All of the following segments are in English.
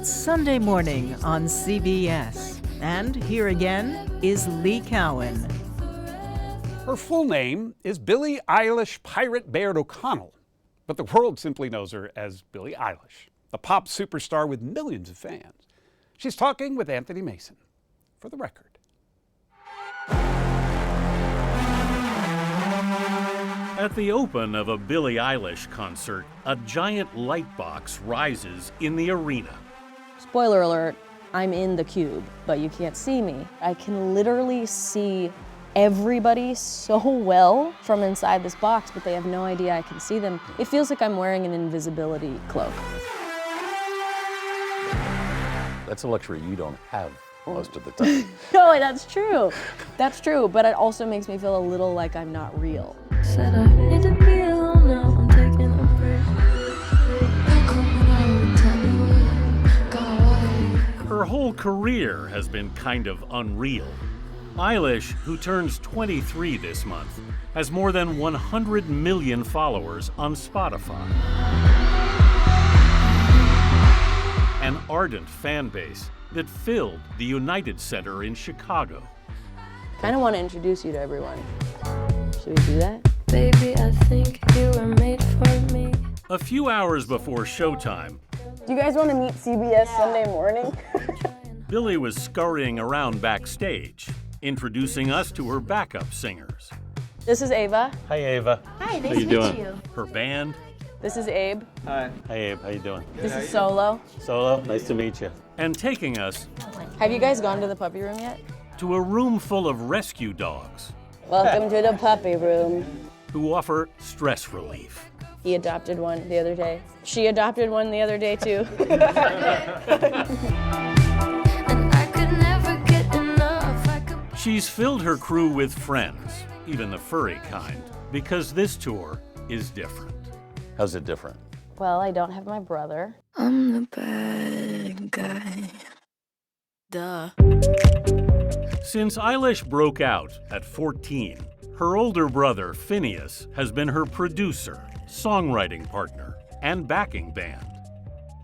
It's Sunday morning on CBS. And here again is Lee Cowan. Her full name is Billie Eilish Pirate Baird O'Connell, but the world simply knows her as Billie Eilish, a pop superstar with millions of fans. She's talking with Anthony Mason for the record. At the open of a Billie Eilish concert, a giant light box rises in the arena. Spoiler alert, I'm in the cube, but you can't see me. I can literally see everybody so well from inside this box, but they have no idea I can see them. It feels like I'm wearing an invisibility cloak. That's a luxury you don't have most of the time. No, that's true. That's true, but it also makes me feel a little like I'm not real. Said I need to be alone now, I'm taking a break. Her whole career has been kind of unreal. Eilish, who turns 23 this month, has more than 100 million followers on Spotify. An ardent fan base that filled the United Center in Chicago. Kind of want to introduce you to everyone. Should we do that? Baby, I think you were made for me. A few hours before showtime, Do you guys want to meet CBS Sunday Morning? Billie was scurrying around backstage, introducing us to her backup singers. This is Ava. Hi, Ava. Hi, nice How you to doing? meet you. Her band, This is Abe. Hi, Abe. How you doing? This is Solo. Solo. Nice to meet you. and taking us Have you guys gone to the puppy room yet? to a room full of rescue dogs Welcome to the puppy room. who offer stress relief. He adopted one the other day. She adopted one the other day too. And I could never get enough. I could She's filled her crew with friends, even the furry kind, because this tour is different. How's it different? Well, I don't have my brother. I'm the bad guy. Duh. Since Eilish broke out at 14, her older brother, Phineas, has been her producer, songwriting partner, and backing band.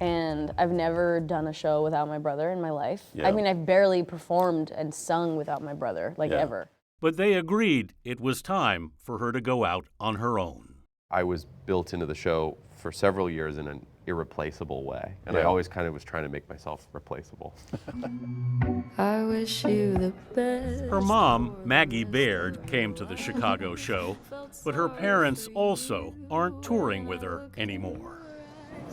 And I've never done a show without my brother in my life. Yeah. I mean, I've barely performed and sung without my brother, like Yeah. ever. But they agreed it was time for her to go out on her own. I was built into the show for several years in an irreplaceable way, and I Yeah. always kind of was trying to make myself replaceable. I wish you the best. Her mom, Maggie Baird, came to the Chicago show, but her parents also aren't touring with her anymore.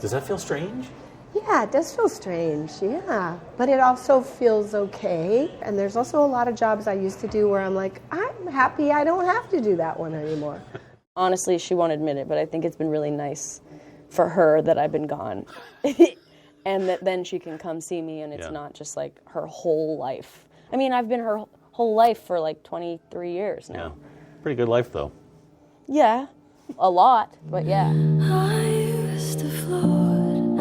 Does that feel strange? Yeah, it does feel strange, yeah. But it also feels okay. And there's also a lot of jobs I used to do where I'm like, I'm happy I don't have to do that one anymore. Honestly, she won't admit it, but I think it's been really nice for her that I've been gone. And that then she can come see me and it's Yeah. not just like her whole life. I mean, I've been her whole life for like 23 years Yeah. now. Pretty good life, though. Yeah, a lot, but yeah. I used to float,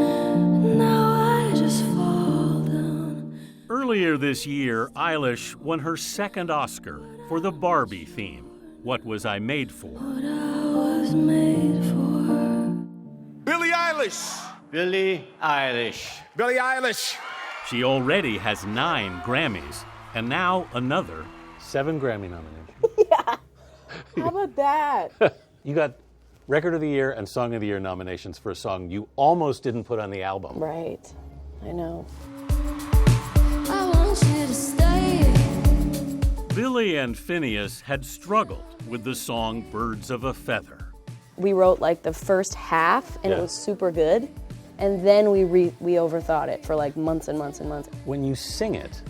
now I just fall down. Earlier this year, Eilish won her second Oscar for the Barbie theme, What Was I Made For? What I was made for. Billie Eilish! Billie Eilish. Billie Eilish! She already has 9 Grammys, and now another. 7 Grammy nominations. How about that? You got Record of the Year and Song of the Year nominations for a song you almost didn't put on the album. Right, I know. I want you to stay. Billie and Phineas had struggled with the song Birds of a Feather. We wrote like the first half and Yeah. it was super good. And then we overthought it for like months and months and months. When you sing it,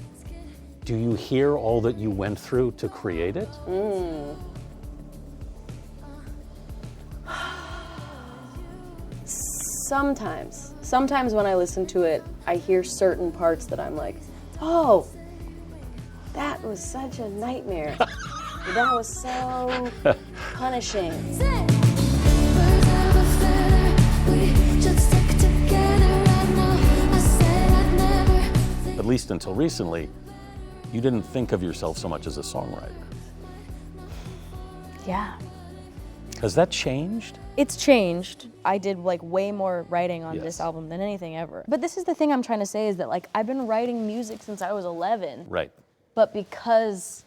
do you hear all that you went through to create it? Sometimes. Sometimes when I listen to it, I hear certain parts that I'm like, oh, that was such a nightmare. That was so punishing. Birds of a feather, we should stick together. I know I said I'd never. At least until recently, you didn't think of yourself so much as a songwriter. Yeah. Has that changed? It's changed. I did like way more writing on this album than anything ever. But this is the thing I'm trying to say is that like I've been writing music since I was 11. Right. But because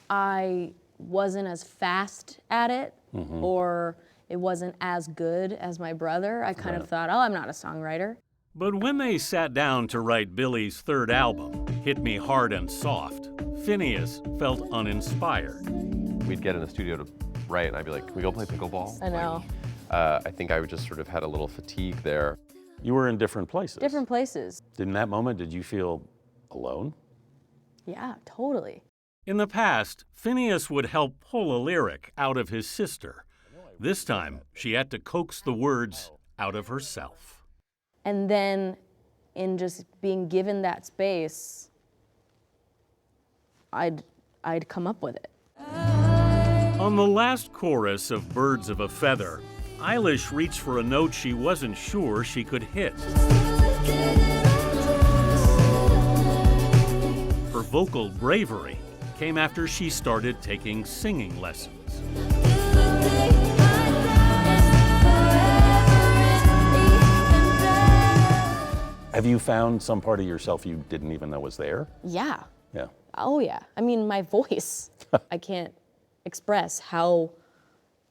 I wasn't as fast at it or it wasn't as good as my brother, I kind of thought, oh, I'm not a songwriter. But when they sat down to write Billie's third album, Hit Me Hard and Soft, Phineas felt uninspired. We'd get in the studio to write, and I'd be like, can we go play pickleball? I know. I think I would just sort of had a little fatigue there. You were in different places. Different places. In that moment, did you feel alone? Yeah, totally. In the past, Phineas would help pull a lyric out of his sister. This time, she had to coax the words out of herself. And then in just being given that space, I'd come up with it. On the last chorus of Birds of a Feather, Eilish reached for a note she wasn't sure she could hit. Her vocal bravery came after she started taking singing lessons. Have you found some part of yourself you didn't even know was there? Yeah. Yeah. Oh yeah. I mean, my voice, I can't express how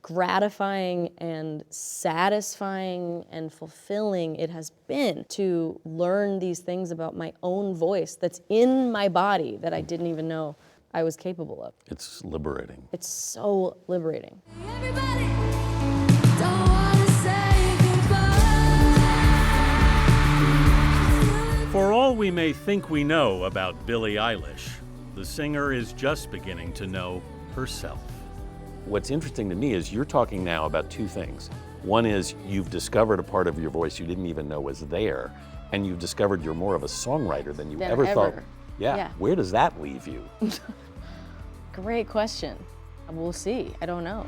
gratifying and satisfying and fulfilling it has been to learn these things about my own voice that's in my body that I didn't even know I was capable of. It's liberating. It's so liberating. Everybody don't wanna say goodbye. For all we may think we know about Billie Eilish, the singer is just beginning to know herself. What's interesting to me is you're talking now about two things. One is you've discovered a part of your voice you didn't even know was there, and you've discovered you're more of a songwriter than you ever thought. Yeah. Where does that leave you? Great question. We'll see. I don't know.